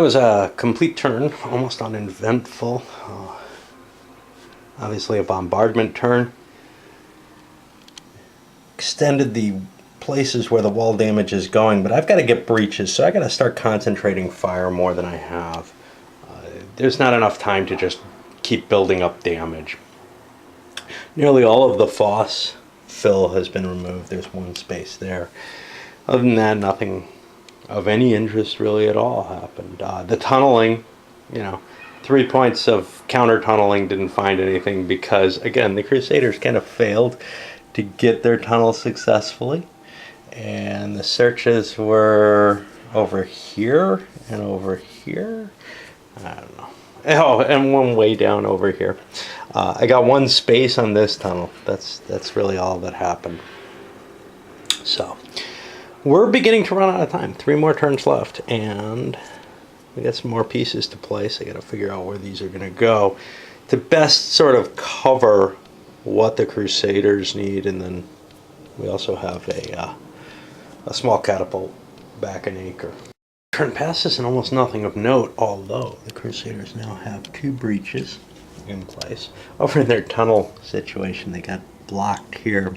That was a complete turn, almost uneventful. Obviously a bombardment turn. Extended the places where the wall damage is going, but I've got to get breaches, so I got to start concentrating fire more than I have. There's not enough time to just keep building up damage. Nearly all of the fosse fill has been removed. There's one space there. Other than that, nothing of any interest really at all happened. The tunneling, 3 points of counter tunneling, didn't find anything because, again, the Crusaders kind of failed to get their tunnel successfully. And the searches were over here and over here. I don't know. Oh, and one way down over here. I got one space on this tunnel. That's really all that happened. So we're beginning to run out of time. 3 more turns left, and we got some more pieces to place. I got to figure out where these are going to go to best sort of cover what the Crusaders need, and then we also have a small catapult back in Acre. Turn passes and almost nothing of note, although the Crusaders now have 2 breaches in place. Over in their tunnel situation, they got blocked here.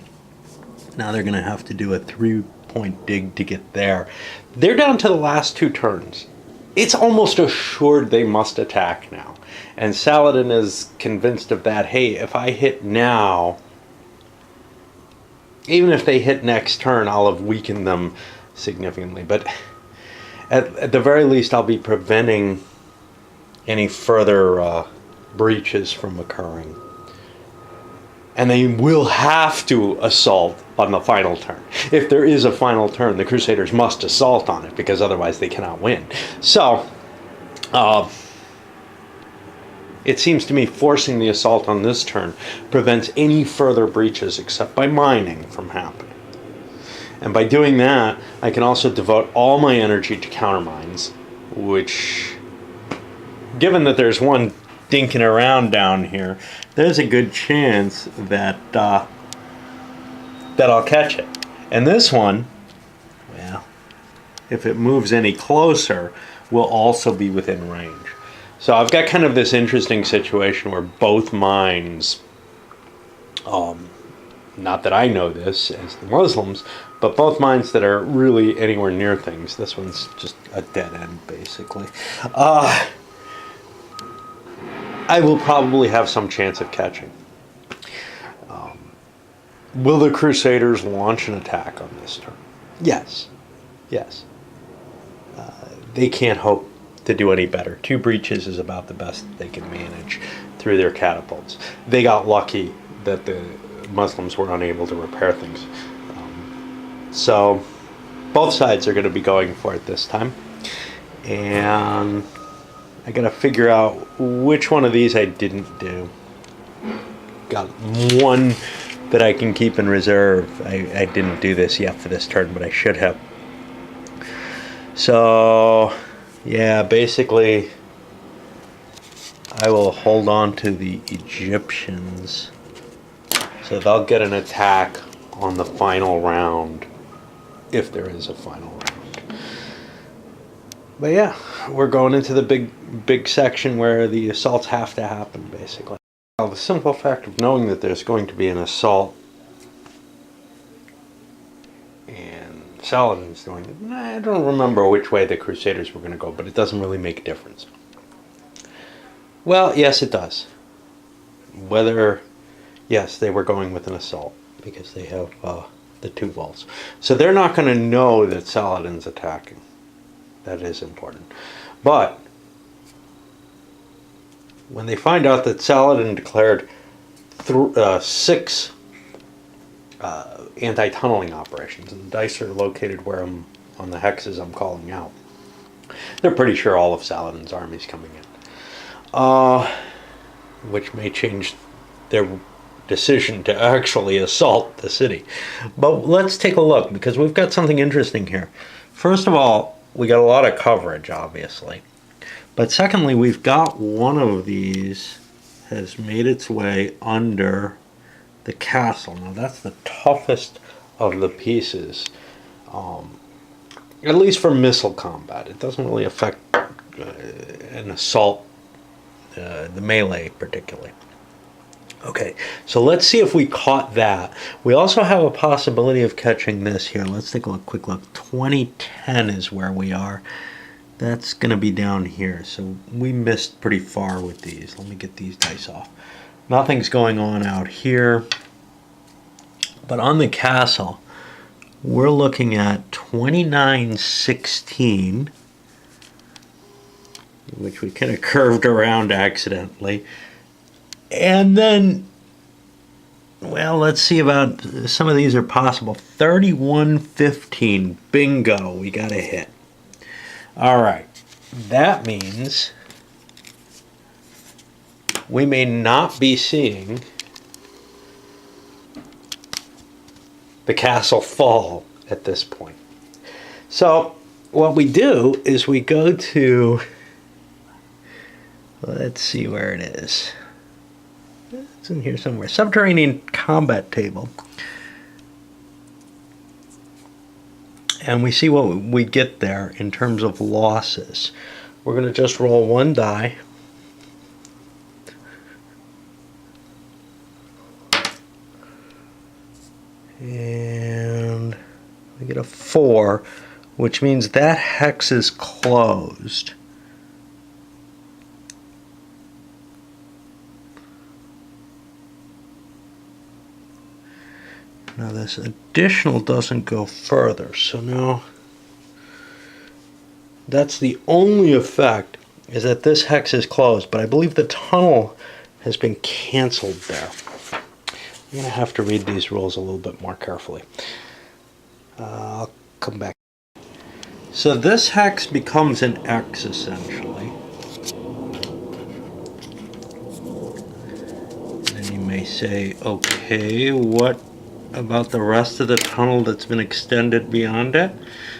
Now they're going to have to do a 3-point dig to get there. They're down to the last 2 turns. It's almost assured they must attack now. And Saladin is convinced of that. Hey, if I hit now, even if they hit next turn, I'll have weakened them significantly. But at the very least, I'll be preventing any further breaches from occurring. And they will have to assault on the final turn. If there is a final turn, the Crusaders must assault on it, because otherwise they cannot win. So, it seems to me forcing the assault on this turn prevents any further breaches except by mining from happening. And by doing that, I can also devote all my energy to countermines, which, given that there's one dinking around down here, there's a good chance that that I'll catch it. And this one, well, if it moves any closer, will also be within range. So I've got kind of this interesting situation where both mines, not that I know this as the Muslims, but both mines that are really anywhere near things. This one's just a dead end, basically. I will probably have some chance of catching. Will the Crusaders launch an attack on this turn? Yes. Yes. They can't hope to do any better. 2 breaches is about the best they can manage through their catapults. They got lucky that the Muslims were unable to repair things. So both sides are going to be going for it this time. And I got to figure out which one of these I didn't do. Got one that I can keep in reserve. I didn't do this yet for this turn, but I should have. So, yeah, basically, I will hold on to the Egyptians. So they'll get an attack on the final round, if there is a final round. But yeah, we're going into the big section where the assaults have to happen, basically. Well, the simple fact of knowing that there's going to be an assault and Saladin's doing it, I don't remember which way the Crusaders were going to go, but it doesn't really make a difference. Well, yes, it does. Yes, they were going with an assault because they have the 2 vaults. So they're not going to know that Saladin's attacking. That is important. But when they find out that Saladin declared 6 anti-tunneling operations, and the dice are located where I'm on the hexes I'm calling out, they're pretty sure all of Saladin's army's coming in, which may change their decision to actually assault the city. But let's take a look, because we've got something interesting here. First of all, we got a lot of coverage, obviously. But secondly, we've got one of these has made its way under the castle. Now that's the toughest of the pieces, at least for missile combat. It doesn't really affect an assault, the melee particularly. Okay, so let's see if we caught that. We also have a possibility of catching this here. Let's take a quick look. 2010 is where we are. That's going to be down here. So we missed pretty far with these. Let me get these dice off. Nothing's going on out here. But on the castle, we're looking at 2916, which we kind of curved around accidentally. And then, well, let's see about some of these are possible. 3115, bingo, we got a hit. All right, that means we may not be seeing the castle fall at this point. So what we do is we go to, let's see where it is. It's in here somewhere. Subterranean combat table. And we see what we get there in terms of losses. We're going to just roll one die. And we get a 4, which means that hex is closed. Now this additional doesn't go further, so now that's the only effect, is that this hex is closed, but I believe the tunnel has been canceled there. I'm going to have to read these rules a little bit more carefully. I'll come back. So this hex becomes an X essentially. And then you may say, okay, what about the rest of the tunnel that's been extended beyond it?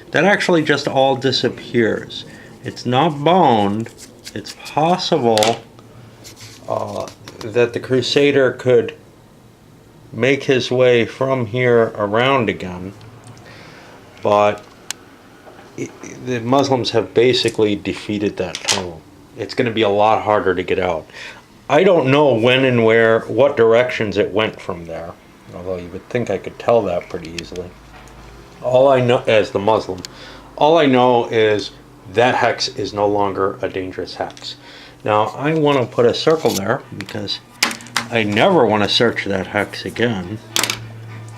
That actually just all disappears. It's not boned. It's possible that the Crusader could make his way from here around again, but the Muslims have basically defeated that tunnel. It's going to be a lot harder to get out. I don't know when and where, what directions it went from there. Although you would think I could tell that pretty easily. All I know, as the Muslim, all I know is that hex is no longer a dangerous hex. Now I want to put a circle there because I never want to search that hex again.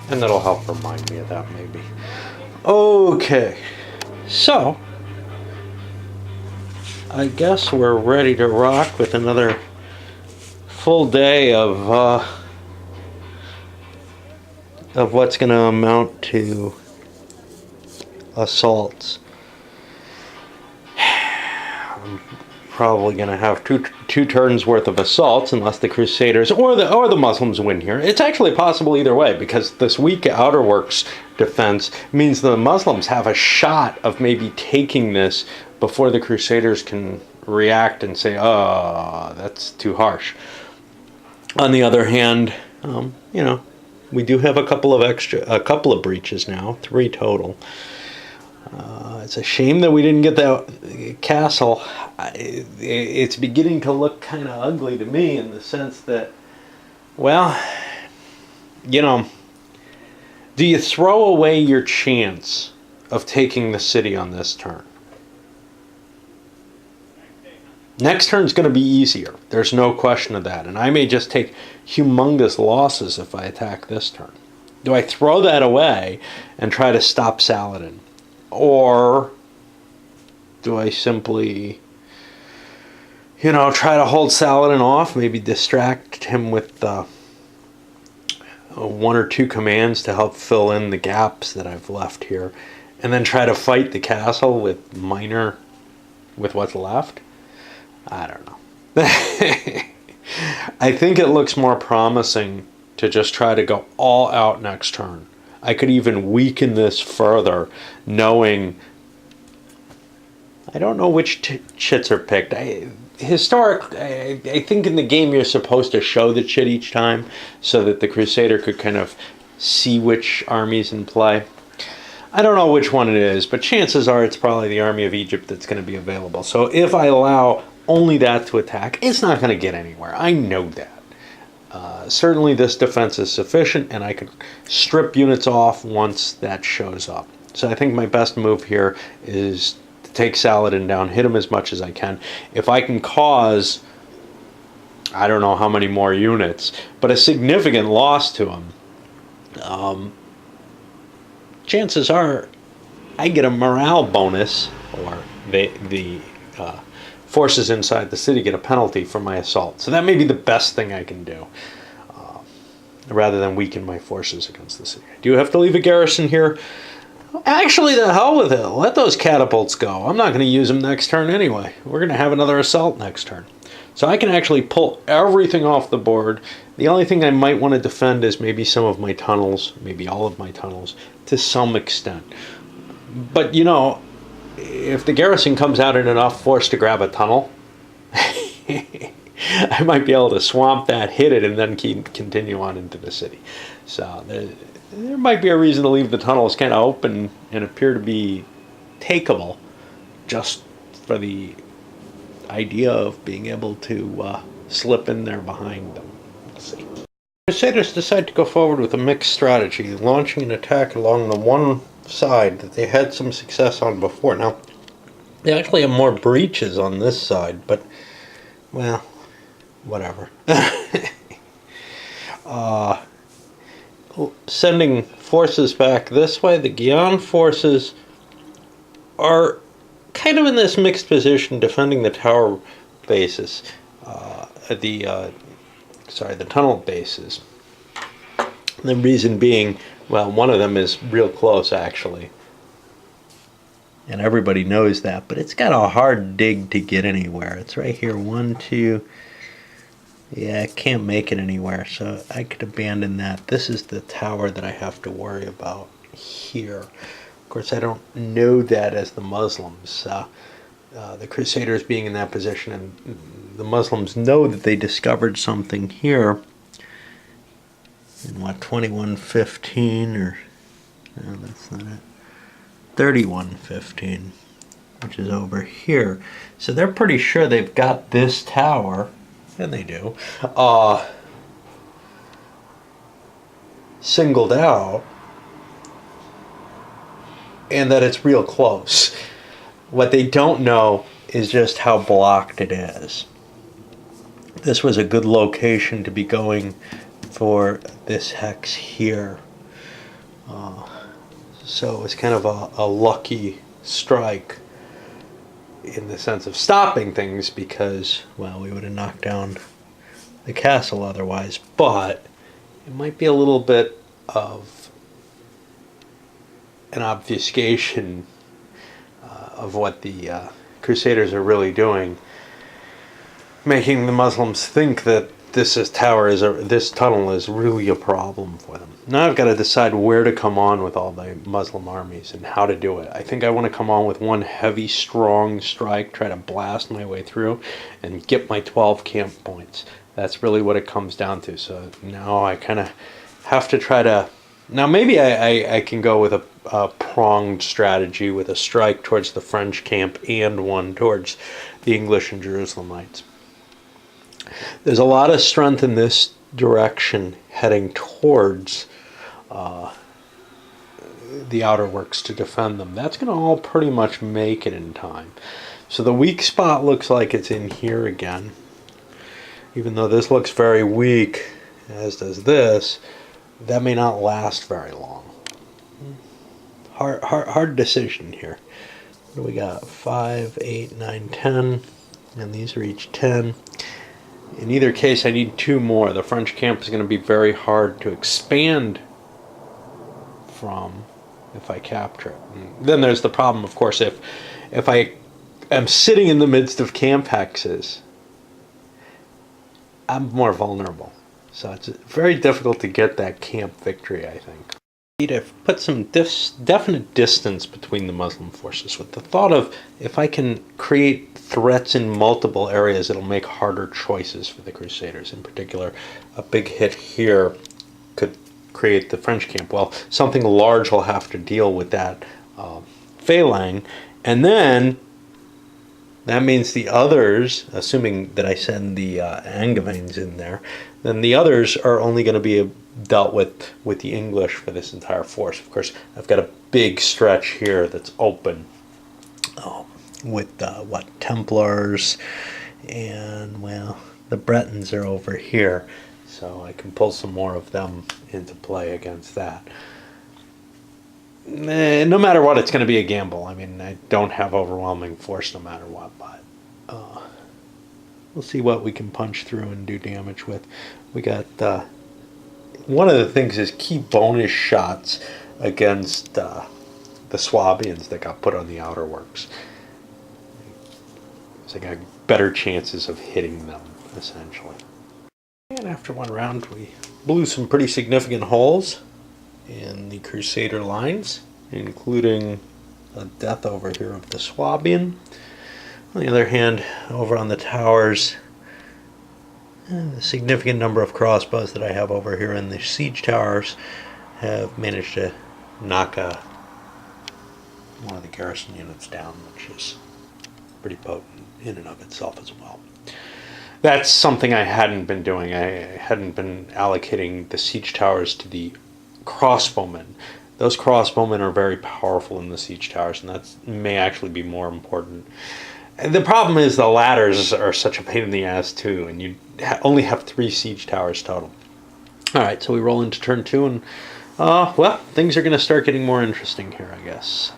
And that'll help remind me of that maybe. Okay, so I guess we're ready to rock with another full day of what's going to amount to assaults. I'm probably going to have two turns worth of assaults unless the Crusaders or the Muslims win here. It's actually possible either way, because this weak outerworks defense means the Muslims have a shot of maybe taking this before the Crusaders can react and say, oh, that's too harsh. On the other hand, you know, we do have a couple of breaches now, 3 total. It's a shame that we didn't get that castle. It's beginning to look kind of ugly to me in the sense that, well, you know, do you throw away your chance of taking the city on this turn? Next turn's going to be easier. There's no question of that. And I may just take humongous losses if I attack this turn. Do I throw that away and try to stop Saladin? Or do I simply, you know, try to hold Saladin off, maybe distract him with 1 or 2 commands to help fill in the gaps that I've left here, and then try to fight the castle with what's left? I don't know. I think it looks more promising to just try to go all out next turn. I could even weaken this further, knowing I don't know which chits are picked. I think in the game you're supposed to show the chit each time so that the Crusader could kind of see which army's in play. I don't know which one it is, but chances are it's probably the army of Egypt that's going to be available. So if I allow only that to attack, it's not going to get anywhere. I know that. Certainly this defense is sufficient, and I could strip units off once that shows up. So I think my best move here is to take Saladin down, hit him as much as I can. If I can cause, I don't know how many more units, but a significant loss to him, chances are I get a morale bonus, or the forces inside the city get a penalty for my assault. So that may be the best thing I can do, rather than weaken my forces against the city. I do have to leave a garrison here. Actually, the hell with it. Let those catapults go. I'm not going to use them next turn anyway. We're going to have another assault next turn. So I can actually pull everything off the board. The only thing I might want to defend is maybe some of my tunnels, maybe all of my tunnels, to some extent. But, you know, if the garrison comes out in enough force to grab a tunnel, I might be able to swamp that, hit it, and then continue on into the city. So there might be a reason to leave the tunnels kind of open and appear to be takeable, just for the idea of being able to slip in there behind them. Let's see. Crusaders decide to go forward with a mixed strategy, launching an attack along the one side that they had some success on before. Now, they actually have more breaches on this side, but, well, whatever. Sending forces back this way, the Guion forces are kind of in this mixed position, defending the tower bases, the tunnel bases. The reason being, well, one of them is real close, actually. And everybody knows that, but it's got a hard dig to get anywhere. It's right here, 1, 2. Yeah, I can't make it anywhere, so I could abandon that. This is the tower that I have to worry about here. Of course, I don't know that as the Muslims. The Crusaders being in that position, and the Muslims know that they discovered something here in what, 2115, or no, that's not it, 3115, which is over here. So they're pretty sure they've got this tower, and they do, singled out, and that it's real close. What they don't know is just how blocked it is. This was a good location to be going for this hex here. So it was kind of a lucky strike in the sense of stopping things, because, well, we would have knocked down the castle otherwise, but it might be a little bit of an obfuscation of what the Crusaders are really doing, making the Muslims think that this tunnel is really a problem for them. Now I've got to decide where to come on with all the Muslim armies and how to do it. I think I want to come on with one heavy, strong strike, try to blast my way through, and get my 12 camp points. That's really what it comes down to. So now I kind of have to try to... Now maybe I can go with a pronged strategy with a strike towards the French camp and one towards the English and Jerusalemites. There's a lot of strength in this direction heading towards the outer works to defend them. That's going to all pretty much make it in time. So the weak spot looks like it's in here again. Even though this looks very weak, as does this, that may not last very long. Hard decision here. What do we got? 5, 8, 9, 10. And these are each 10. In either case, I need 2 more. The French camp is going to be very hard to expand from if I capture it. And then there's the problem, of course, if I am sitting in the midst of camp hexes, I'm more vulnerable. So it's very difficult to get that camp victory, I think. I've put some definite distance between the Muslim forces with the thought of, if I can create threats in multiple areas, it'll make harder choices for the Crusaders. In particular, a big hit here could create the French camp. Well, something large will have to deal with that phalang, and then that means the others, assuming that I send the Angevins in there, then the others are only going to be dealt with the English for this entire force. Of course, I've got a big stretch here that's open with Templars, and well, the Bretons are over here, so I can pull some more of them into play against that. No matter what, it's going to be a gamble. I mean, I don't have overwhelming force no matter what, but we'll see what we can punch through and do damage with. We got one of the things is key bonus shots against the Swabians that got put on the outer works. So I got better chances of hitting them, essentially. And after one round, we blew some pretty significant holes in the Crusader lines, including a death over here of the Swabian. On the other hand, over on the towers, the significant number of crossbows that I have over here in the siege towers have managed to knock one of the garrison units down, which is pretty potent in and of itself as well. That's something I hadn't been doing. I hadn't been allocating the siege towers to the crossbowmen. Those crossbowmen are very powerful in the siege towers, and that may actually be more important. And the problem is the ladders are such a pain in the ass too, and you only have 3 siege towers total. Alright, so we roll into turn 2, and well, things are going to start getting more interesting here, I guess,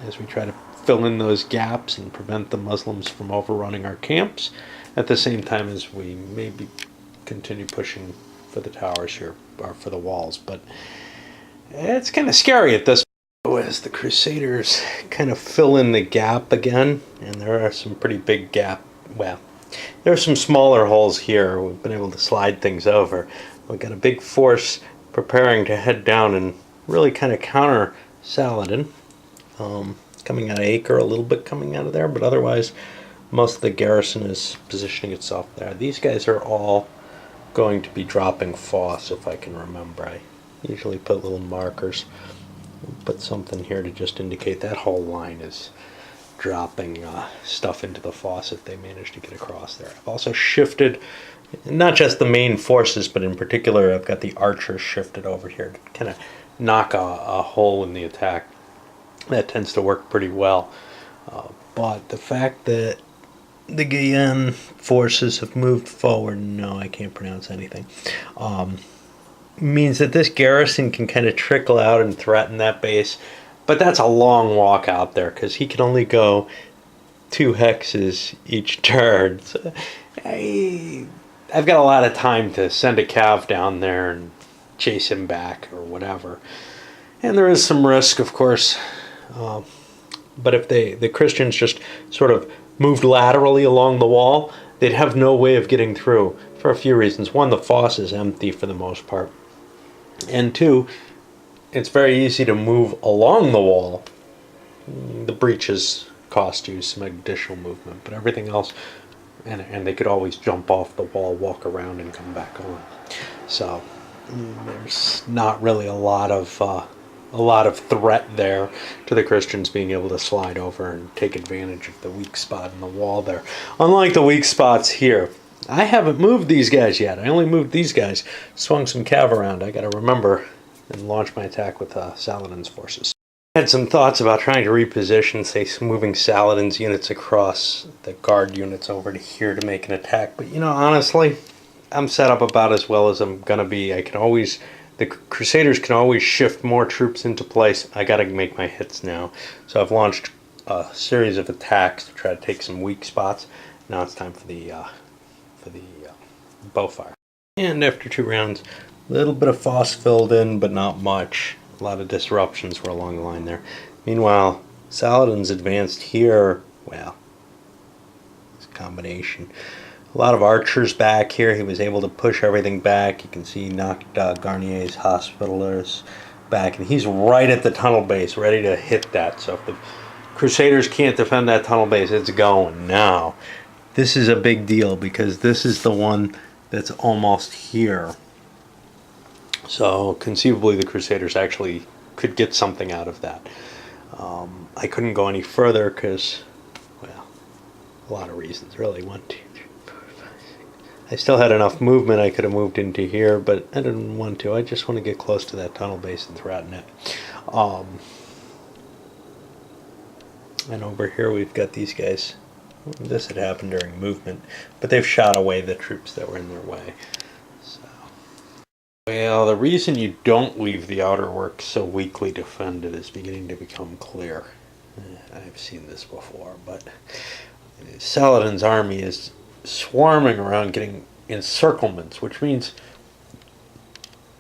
as we try to fill in those gaps and prevent the Muslims from overrunning our camps, at the same time as we maybe continue pushing for the towers here, or for the walls. But it's kind of scary at this point as the Crusaders kind of fill in the gap again, and there are some pretty big well, there are some smaller holes here. We've been able to slide things over. We've got a big force preparing to head down and really kind of counter Saladin. Coming out of Acre, a little bit coming out of there, but otherwise most of the garrison is positioning itself there. These guys are all going to be dropping foss, if I can remember. I usually put little markers. Put something here to just indicate that whole line is dropping stuff into the foss if they manage to get across there. I've also shifted not just the main forces, but in particular I've got the archers shifted over here to kind of knock a hole in the attack. That tends to work pretty well. But the fact that the Guyenne forces have moved forward, no, I can't pronounce anything, means that this garrison can kind of trickle out and threaten that base. But that's a long walk out there, because he can only go 2 hexes each turn. So I've got a lot of time to send a cav down there and chase him back or whatever. And there is some risk, of course. But if the Christians just sort of moved laterally along the wall, they'd have no way of getting through for a few reasons. One, the foss is empty for the most part. And 2, it's very easy to move along the wall. The breaches cost you some additional movement, but everything else, and they could always jump off the wall, walk around, and come back on. So there's not really a lot of threat there to the Christians being able to slide over and take advantage of the weak spot in the wall there. Unlike the weak spots here, I haven't moved these guys yet. I only moved these guys, swung some cav around. I got to remember and launch my attack with Saladin's forces. I had some thoughts about trying to reposition, say, moving Saladin's units across the guard units over to here to make an attack. But, you know, honestly, I'm set up about as well as I'm going to be. The Crusaders can always shift more troops into place. I got to make my hits now. So I've launched a series of attacks to try to take some weak spots. Now it's time for the bowfire. And after 2 rounds, a little bit of foss filled in, but not much. A lot of disruptions were along the line there. Meanwhile, Saladin's advanced here. Well, it's a combination. A lot of archers back here. He was able to push everything back. You can see he knocked Garnier's hospitallers back, and he's right at the tunnel base, ready to hit that. So if the Crusaders can't defend that tunnel base, it's going now. This is a big deal because this is the one that's almost here. So conceivably the Crusaders actually could get something out of that. I couldn't go any further because, well, a lot of reasons really. 1, 2, 3, 4, 5, 6. I still had enough movement. I could have moved into here, but I didn't want to. I just want to get close to that tunnel base and threaten it. And over here we've got these guys. This had happened during movement, but they've shot away the troops that were in their way. So, well, the reason you don't leave the outer works so weakly defended is beginning to become clear. I've seen this before, but Saladin's army is swarming around getting encirclements, which means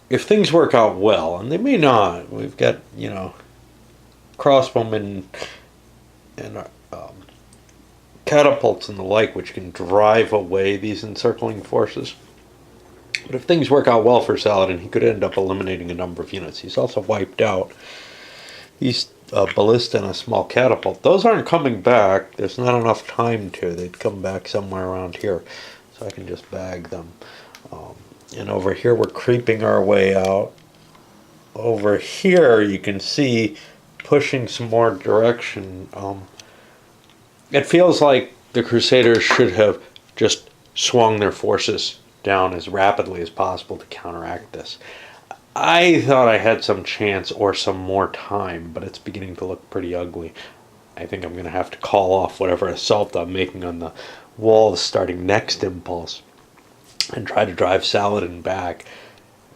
if things work out well, and they may not, we've got, crossbowmen and catapults and the like, which can drive away these encircling forces. But if things work out well for Saladin, he could end up eliminating a number of units. He's also wiped out these ballista and a small catapult. Those aren't coming back. There's not enough time to. They'd come back somewhere around here, so I can just bag them. And over here, we're creeping our way out. Over here, you can see pushing some more direction. It feels like the Crusaders should have just swung their forces down as rapidly as possible to counteract this. I thought I had some chance or some more time, but it's beginning to look pretty ugly. I think I'm going to have to call off whatever assault I'm making on the walls starting next impulse and try to drive Saladin back,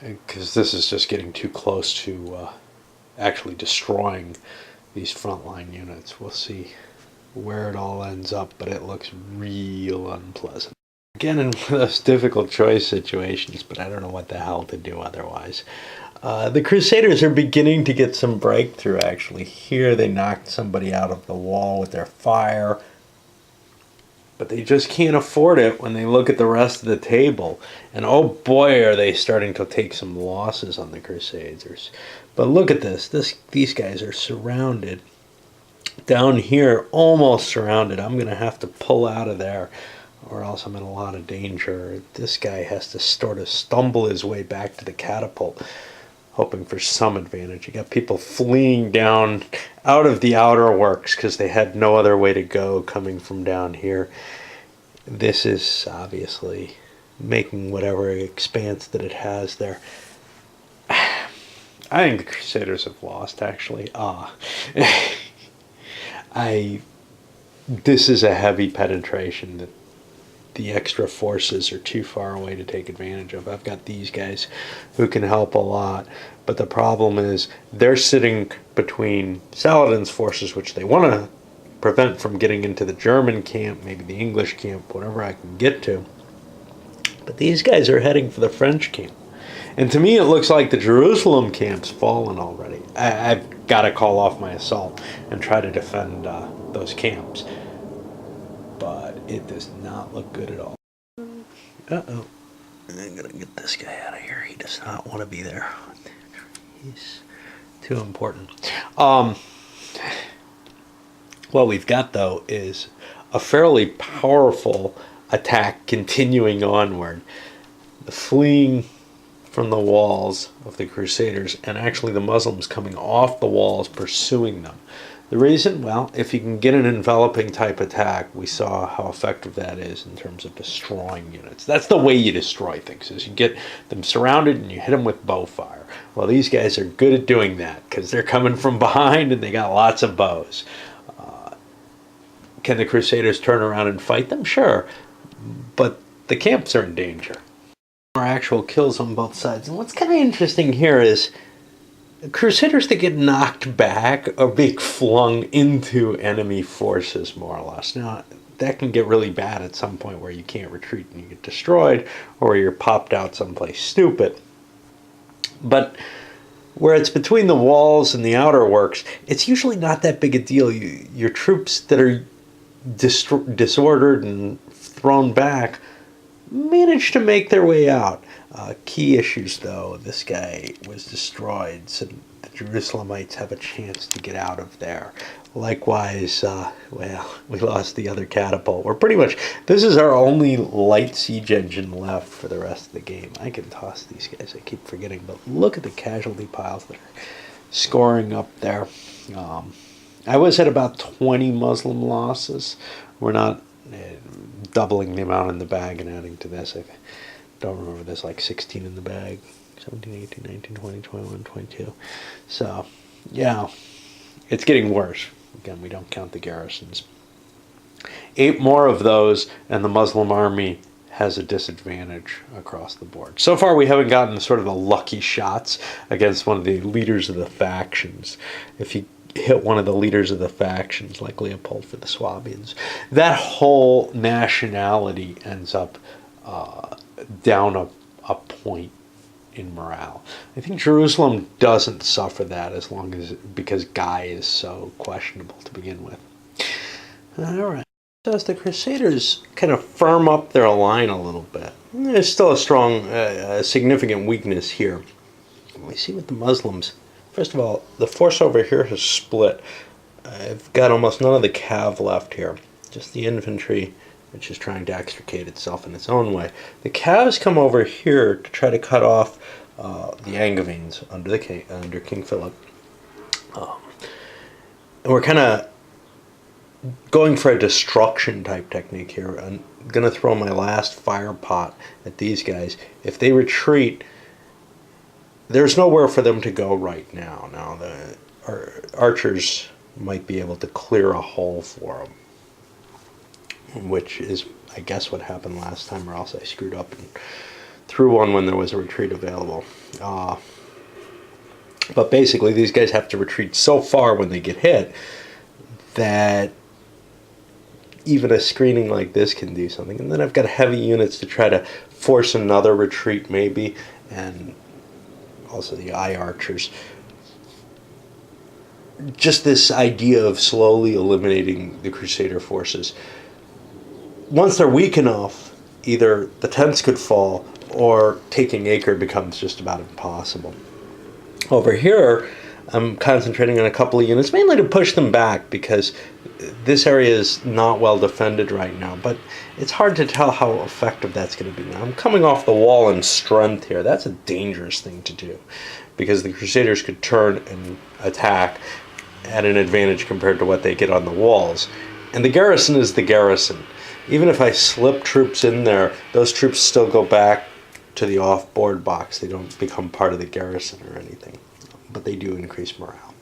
because this is just getting too close to actually destroying these frontline units. We'll see where it all ends up, but it looks real unpleasant. Again, in those difficult choice situations, but I don't know what the hell to do otherwise. The Crusaders are beginning to get some breakthrough, actually. Here they knocked somebody out of the wall with their fire, but they just can't afford it when they look at the rest of the table. And oh boy, are they starting to take some losses on the Crusaders. But look at this. These guys are surrounded. Down here, almost surrounded. I'm going to have to pull out of there, or else I'm in a lot of danger. This guy has to sort of stumble his way back to the catapult, hoping for some advantage. You got people fleeing down out of the outer works because they had no other way to go coming from down here. This is obviously making whatever expanse that it has there. I think the Crusaders have lost, actually. This is a heavy penetration that the extra forces are too far away to take advantage of. I've got these guys who can help a lot, but the problem is they're sitting between Saladin's forces, which they want to prevent from getting into the German camp, maybe the English camp, whatever I can get to. But these guys are heading for the French camp. And to me, it looks like the Jerusalem camp's fallen already. I've got to call off my assault and try to defend those camps. But it does not look good at all. Uh-oh. I'm going to get this guy out of here. He does not want to be there. He's too important. What we've got, though, is a fairly powerful attack continuing onward. The fleeing from the walls of the Crusaders, and actually the Muslims coming off the walls pursuing them. The reason? Well, if you can get an enveloping type attack, we saw how effective that is in terms of destroying units. That's the way you destroy things, is you get them surrounded and you hit them with bow fire. Well, these guys are good at doing that because they're coming from behind and they got lots of bows. Can the Crusaders turn around and fight them? Sure, but the camps are in danger. More actual kills on both sides. And what's kind of interesting here is Crusaders that get knocked back are being flung into enemy forces, more or less. Now, that can get really bad at some point where you can't retreat and you get destroyed, or you're popped out someplace stupid. But where it's between the walls and the outer works, it's usually not that big a deal. Your troops that are disordered and thrown back manage to make their way out. Key issues, though, this guy was destroyed, so the Jerusalemites have a chance to get out of there. Likewise, well, we lost the other catapult. We're pretty much, this is our only light siege engine left for the rest of the game. I can toss these guys, I keep forgetting, but look at the casualty piles that are scoring up there. I was at about 20 Muslim losses. We're not doubling the amount in the bag and adding to this. I don't remember, there's like 16 in the bag. 17, 18, 19, 20, 21, 22. So, yeah, it's getting worse. Again, we don't count the garrisons. 8 more of those, and the Muslim army has a disadvantage across the board. So far, we haven't gotten sort of the lucky shots against one of the leaders of the factions. If you hit one of the leaders of the factions, like Leopold for the Swabians, that whole nationality ends up down a point in morale. I think Jerusalem doesn't suffer that because Guy is so questionable to begin with. All right. So as the Crusaders kind of firm up their line a little bit, there's still a significant weakness here. We see with the Muslims, first of all, the force over here has split. I've got almost none of the cav left here, just the infantry, which is trying to extricate itself in its own way. The Cavs come over here to try to cut off the Angevines under King Philip. And we're kind of going for a destruction type technique here. I'm going to throw my last fire pot at these guys. If they retreat, there's nowhere for them to go right now. Now the archers might be able to clear a hole for them, which is, I guess, what happened last time, or else I screwed up and threw one when there was a retreat available. But basically, these guys have to retreat so far when they get hit that even a screening like this can do something. And then I've got heavy units to try to force another retreat, maybe, and also the eye archers. Just this idea of slowly eliminating the Crusader forces. Once they're weak enough, either the tents could fall or taking Acre becomes just about impossible. Over here, I'm concentrating on a couple of units, mainly to push them back because this area is not well defended right now, but it's hard to tell how effective that's going to be. Now, I'm coming off the wall in strength here. That's a dangerous thing to do because the Crusaders could turn and attack at an advantage compared to what they get on the walls. And the garrison is the garrison. Even if I slip troops in there, those troops still go back to the off-board box. They don't become part of the garrison or anything, but they do increase morale.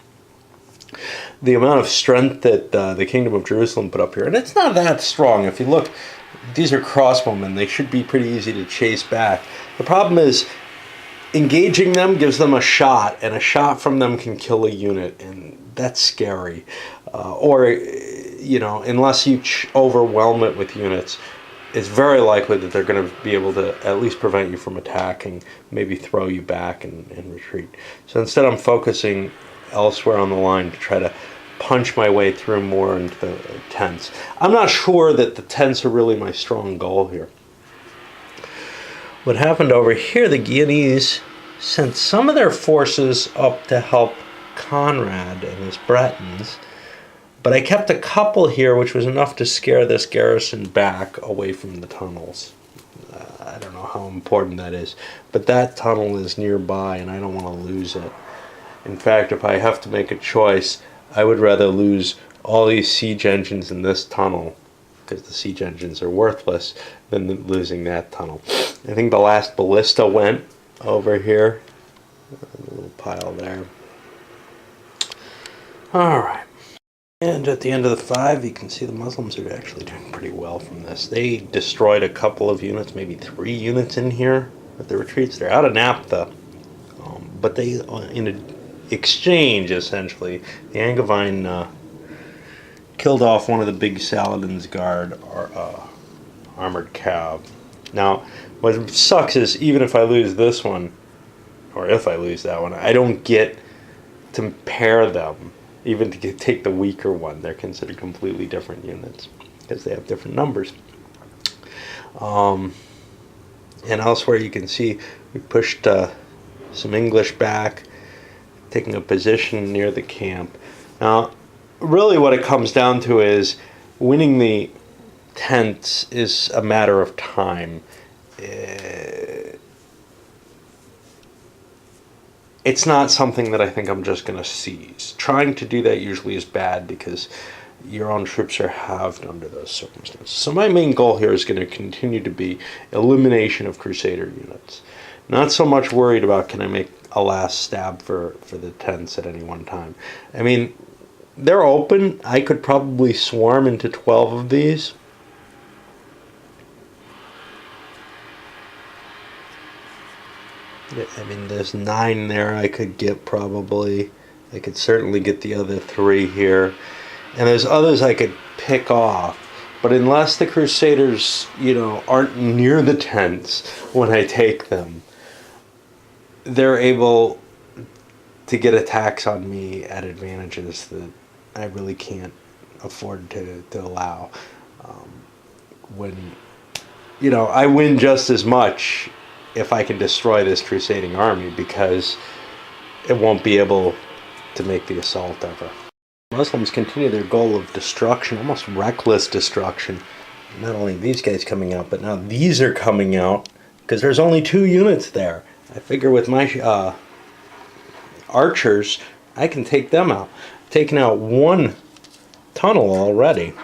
The amount of strength that the Kingdom of Jerusalem put up here, and it's not that strong. If you look, these are crossbowmen. They should be pretty easy to chase back. The problem is engaging them gives them a shot, and a shot from them can kill a unit, and that's scary. Or, you know, unless you overwhelm it with units, it's very likely that they're going to be able to at least prevent you from attacking, maybe throw you back and retreat. So instead I'm focusing elsewhere on the line to try to punch my way through more into the tents. I'm not sure that the tents are really my strong goal here. What happened over here, the Guianese sent some of their forces up to help Conrad and his Bretons, but I kept a couple here, which was enough to scare this garrison back away from the tunnels. I don't know how important that is, but that tunnel is nearby and I don't want to lose it. In fact, if I have to make a choice, I would rather lose all these siege engines in this tunnel, because the siege engines are worthless, than losing that tunnel. I think the last ballista went over here. A little pile there. Alright. And at the end of the 5, you can see the Muslims are actually doing pretty well from this. They destroyed a couple of units, maybe 3 units in here with the retreats. They're out of naphtha. But they, in exchange, essentially, the Angevine killed off one of the big Saladin's Guard armored cav. Now, what sucks is even if I lose this one, or if I lose that one, I don't get to pair them, even to take the weaker one. They're considered completely different units because they have different numbers. And elsewhere you can see we pushed some English back, taking a position near the camp. Now, really what it comes down to is winning the tents is a matter of time. It's not something that I think I'm just going to seize. Trying to do that usually is bad because your own troops are halved under those circumstances. So my main goal here is going to continue to be elimination of Crusader units. Not so much worried about can I make a last stab for the tents at any one time. I mean, they're open. I could probably swarm into 12 of these. I mean, there's 9 there I could get probably. I could certainly get the other 3 here. And there's others I could pick off. But unless the Crusaders, aren't near the tents when I take them, they're able to get attacks on me at advantages that I really can't afford to allow. When, I win just as much if I can destroy this crusading army because it won't be able to make the assault ever. Muslims continue their goal of destruction, almost reckless destruction. Not only these guys coming out, but now these are coming out because there's only 2 units there. I figure with my archers, I can take them out. Taking out 1 tunnel already.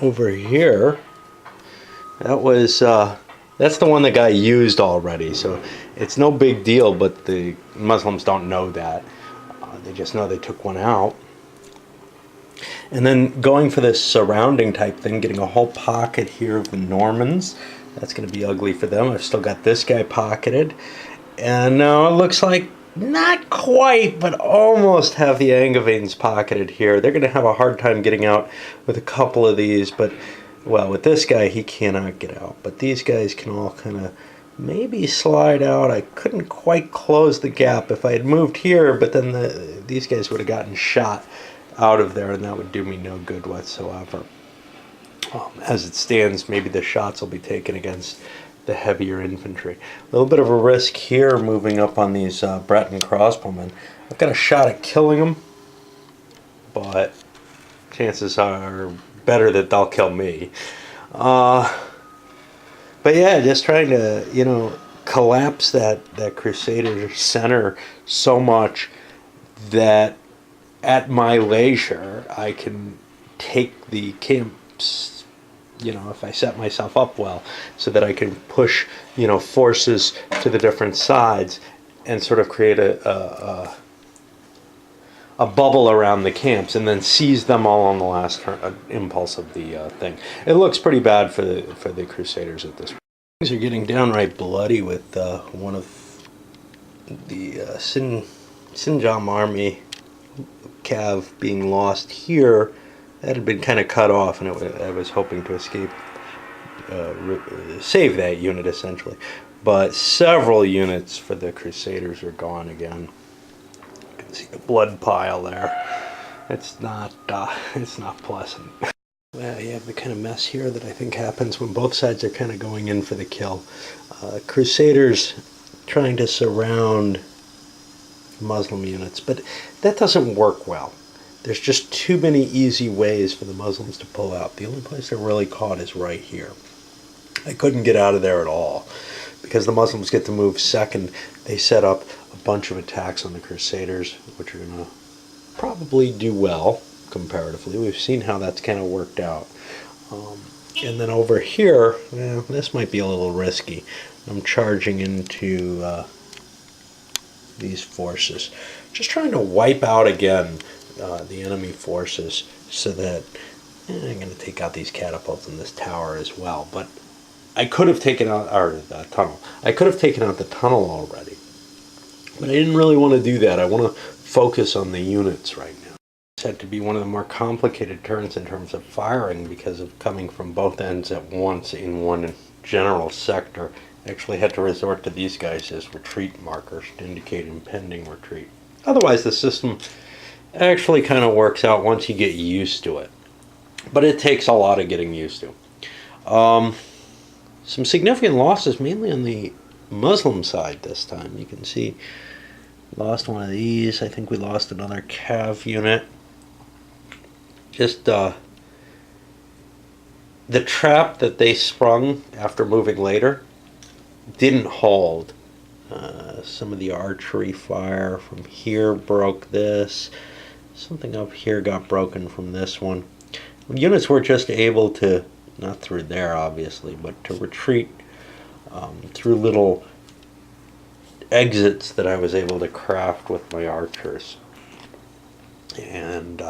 Over here, that was that's the one the guy used already, so it's no big deal, but the Muslims don't know that. They just know they took 1 out. And then going for this surrounding type thing, getting a whole pocket here of the Normans. That's going to be ugly for them. I've still got this guy pocketed. And now it looks like not quite, but almost have the Angevins pocketed here. They're going to have a hard time getting out with a couple of these, but well, with this guy, he cannot get out. But these guys can all kind of maybe slide out. I couldn't quite close the gap if I had moved here, but then these guys would have gotten shot out of there, and that would do me no good whatsoever. As it stands, maybe the shots will be taken against the heavier infantry. A little bit of a risk here moving up on these Breton crossbowmen. I've got a shot at killing them, but chances are better that they'll kill me. But yeah, just trying to, collapse that Crusader center so much that at my leisure I can take the camps, if I set myself up well, so that I can push, forces to the different sides and sort of create a bubble around the camps and then seize them all on the last impulse of the thing. It looks pretty bad for the Crusaders at this point. Things are getting downright bloody with one of the Sinjam army cav being lost here. That had been kind of cut off, and I was hoping to escape, save that unit essentially. But several units for the Crusaders are gone again. You can see the blood pile there. It's not pleasant. Well, you have the kind of mess here that I think happens when both sides are kind of going in for the kill. Crusaders trying to surround Muslim units, but that doesn't work well. There's just too many easy ways for the Muslims to pull out. The only place they're really caught is right here. I couldn't get out of there at all because the Muslims get to move second. They set up a bunch of attacks on the Crusaders, which are going to probably do well comparatively. We've seen how that's kind of worked out. And then over here, this might be a little risky. I'm charging into these forces. Just trying to wipe out again the enemy forces so that I'm going to take out these catapults in this tower as well. But I could have taken out the tunnel. I could have taken out the tunnel already. But I didn't really want to do that. I want to focus on the units right now. This had to be one of the more complicated turns in terms of firing because of coming from both ends at once in one general sector. I actually had to resort to these guys as retreat markers to indicate impending retreat. Otherwise, the system actually kind of works out once you get used to it. But it takes a lot of getting used to. Some significant losses, mainly on the Muslim side this time. You can see lost one of these. I think we lost another cav unit. just the trap that they sprung after moving later didn't hold. Some of the archery fire from here broke this. Something up here got broken from this one. Units were just able to, not through there obviously, but to retreat through little exits that I was able to craft with my archers. And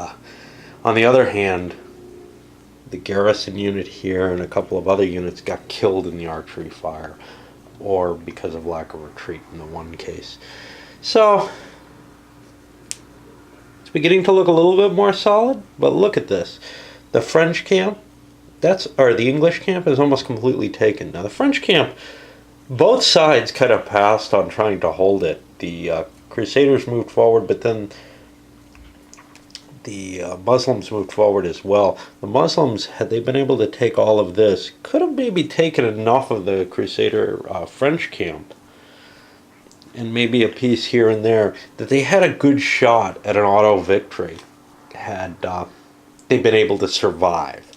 on the other hand, the garrison unit here and a couple of other units got killed in the archery fire, or because of lack of retreat in the one case. So it's beginning to look a little bit more solid, but look at this. The French camp, the English camp is almost completely taken. Now the French camp, both sides kind of passed on trying to hold it. The Crusaders moved forward, but then the Muslims moved forward as well. The Muslims, had they been able to take all of this, could have maybe taken enough of the Crusader French camp, and maybe a piece here and there, that they had a good shot at an auto victory had they been able to survive.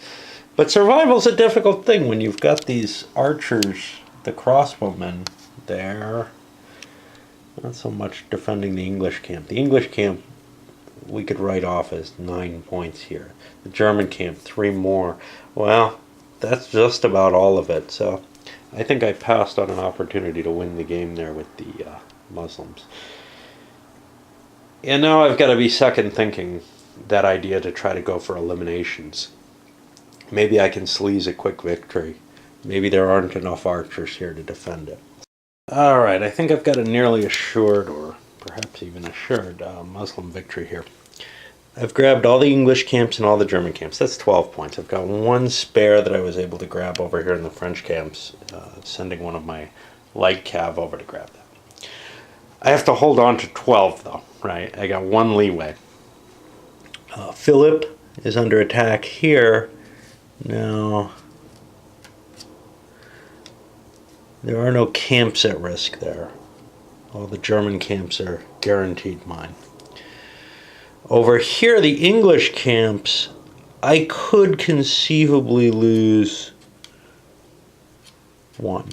But survival's a difficult thing when you've got these archers, the crossbowmen there. Not so much defending the English camp. The English camp we could write off as 9 points here. The German camp, 3 more. Well, that's just about all of it. So I think I passed on an opportunity to win the game there with the Muslims. And now I've got to be second thinking that idea to try to go for eliminations. Maybe I can sleaze a quick victory. Maybe there aren't enough archers here to defend it. Alright, I think I've got a nearly assured, or perhaps even assured, Muslim victory here. I've grabbed all the English camps and all the German camps. That's 12 points. I've got one spare that I was able to grab over here in the French camps, sending one of my light cav over to grab that. I have to hold on to 12 though, right? I got one leeway. Philip is under attack here. Now, there are no camps at risk there. All the German camps are guaranteed mine. Over here, the English camps, I could conceivably lose 1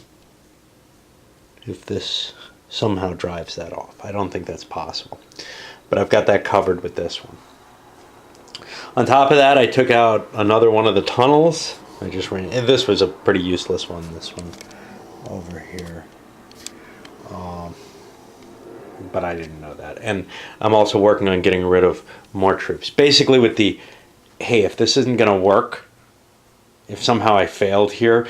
if this somehow drives that off. I don't think that's possible, but I've got that covered with this one. On top of that, I took out another one of the tunnels. I just ran, and this was a pretty useless one, this one over here. But I didn't know that. And I'm also working on getting rid of more troops. Basically with the, hey, if this isn't going to work, if somehow I failed here,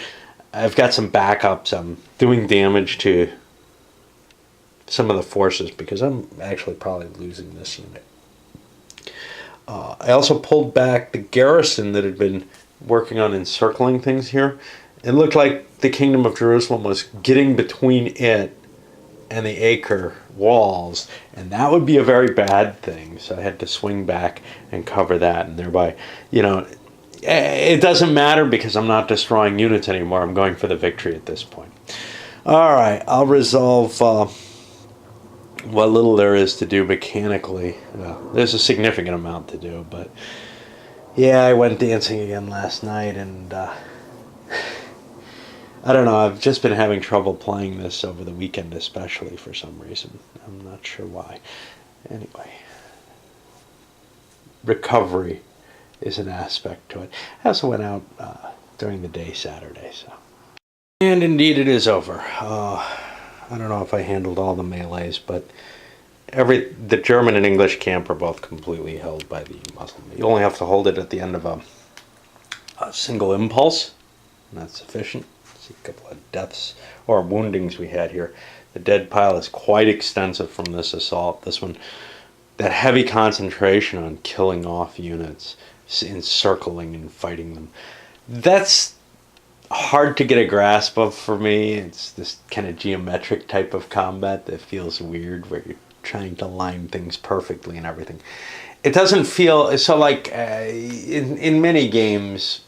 I've got some backups. I'm doing damage to some of the forces because I'm actually probably losing this unit. I also pulled back the garrison that had been working on encircling things here. It looked like the Kingdom of Jerusalem was getting between it and the Acre walls, and that would be a very bad thing. So I had to swing back and cover that, and thereby, you know, it doesn't matter because I'm not destroying units anymore. I'm going for the victory at this point. All right, I'll resolve what little there is to do mechanically. There's a significant amount to do, but yeah, I went dancing again last night, and I don't know, I've just been having trouble playing this over the weekend, especially for some reason. I'm not sure why. Anyway, recovery is an aspect to it. I also went out during the day Saturday, so. And indeed it is over. I don't know if I handled all the melees, but the German and English camp are both completely held by the Muslim. You only have to hold it at the end of a single impulse, and that's sufficient. See a couple of deaths or woundings we had here. The dead pile is quite extensive from this assault. This one, that heavy concentration on killing off units, encircling and fighting them. That's hard to get a grasp of for me. It's this kind of geometric type of combat that feels weird, where you're trying to line things perfectly and everything. It doesn't feel so like in many games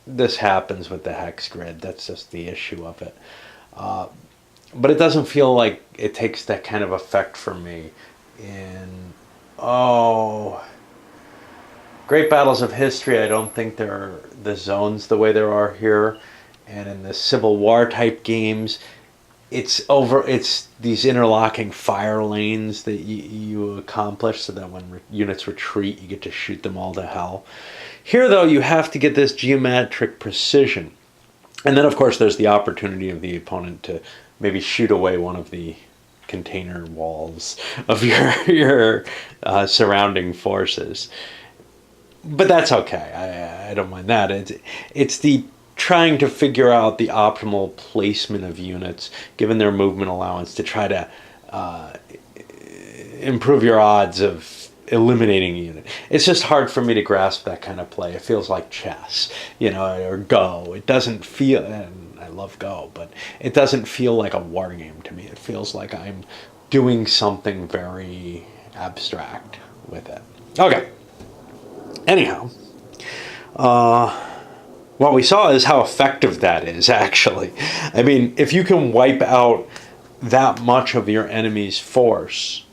this happens with the hex grid. That's just the issue of it. But it doesn't feel like it takes that kind of effect for me in Great battles of history, I don't think there are the zones the way there are here. And in the Civil War type games, it's these interlocking fire lanes that you accomplish so that when units retreat, you get to shoot them all to hell. Here, though, you have to get this geometric precision. And then, of course, there's the opportunity of the opponent to maybe shoot away one of the container walls of your surrounding forces. But that's okay. I don't mind that. It's the trying to figure out the optimal placement of units, given their movement allowance, to try to improve your odds of eliminating a unit. It's just hard for me to grasp that kind of play. It feels like chess, or Go. It doesn't feel, and I love Go, but it doesn't feel like a war game to me. It feels like I'm doing something very abstract with it. Okay. Anyhow, what we saw is how effective that is, actually. I mean, if you can wipe out that much of your enemy's force,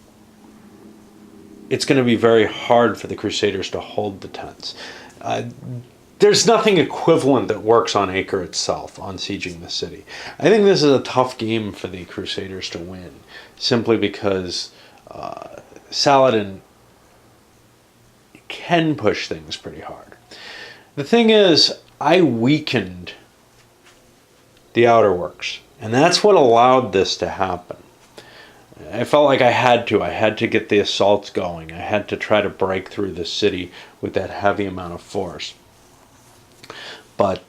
it's going to be very hard for the Crusaders to hold the tents. There's nothing equivalent that works on Acre itself, on sieging the city. I think this is a tough game for the Crusaders to win, simply because Saladin can push things pretty hard. The thing is, I weakened the outer works, and that's what allowed this to happen. I felt like I had to get the assaults going. I had to try to break through the city with that heavy amount of force. But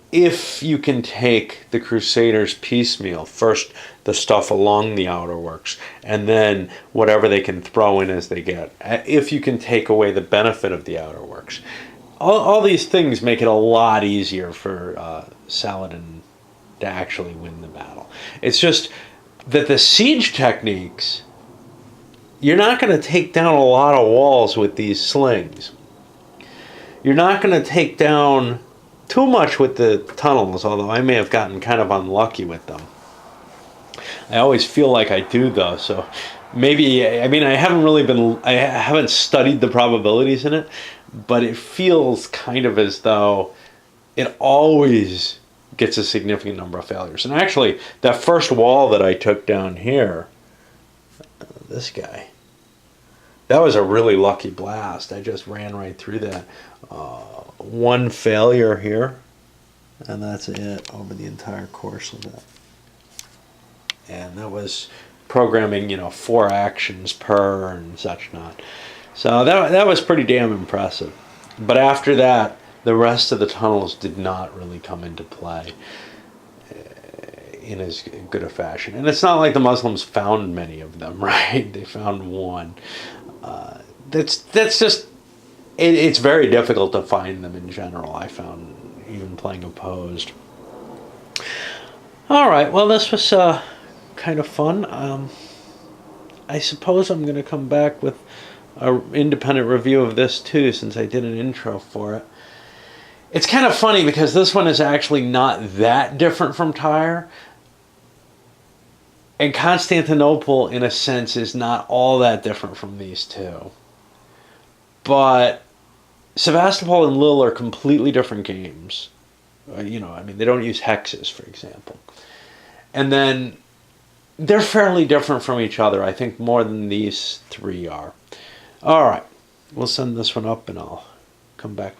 if you can take the Crusaders piecemeal, first the stuff along the outer works, and then whatever they can throw in as they get, if you can take away the benefit of the outer works, all these things make it a lot easier for Saladin to actually win the battle. It's just that the siege techniques, you're not going to take down a lot of walls with these slings. You're not going to take down too much with the tunnels, although I may have gotten kind of unlucky with them. I always feel like I do, though, so maybe, I mean, I haven't studied the probabilities in it, but it feels kind of as though it always gets a significant number of failures. And actually, that first wall that I took down here, this guy, that was a really lucky blast. I just ran right through that. One failure here, and that's it over the entire course of that. And that was programming, 4 actions per and such not. So that was pretty damn impressive. But after that, the rest of the tunnels did not really come into play in as good a fashion. And it's not like the Muslims found many of them, right? They found one. That's just, it's very difficult to find them in general, I found, even playing opposed. All right, well, this was kind of fun. I suppose I'm going to come back with an independent review of this too, since I did an intro for it. It's kind of funny because this one is actually not that different from Tyre. And Constantinople, in a sense, is not all that different from these two. But Sevastopol and Lille are completely different games. I mean, they don't use hexes, for example. And then they're fairly different from each other, I think, more than these 3 are. All right. We'll send this one up and I'll come back.